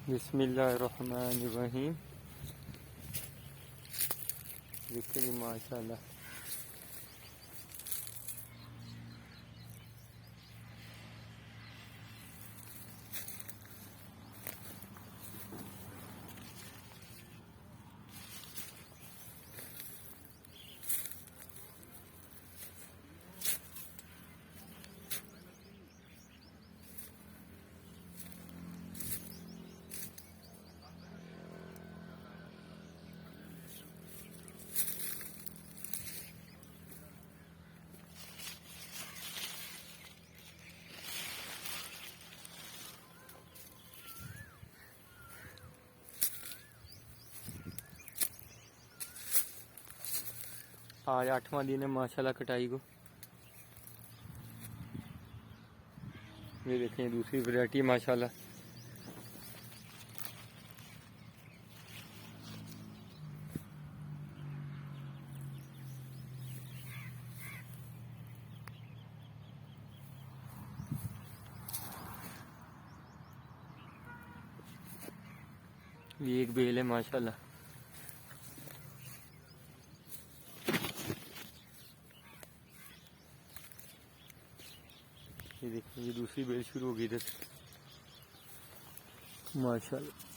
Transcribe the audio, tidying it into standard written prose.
बिस्मिल्लाहिर्रहमानिर्रहीम। देखिए माशाल्लाह आज 8वां दिन है माशाल्लाह कटाई को। ये देखें दूसरी वैरायटी माशाल्लाह। ये एक बेल है माशाल्लाह। ये देखिए ये दूसरी बेल शुरू हो गई इधर माशाल्लाह।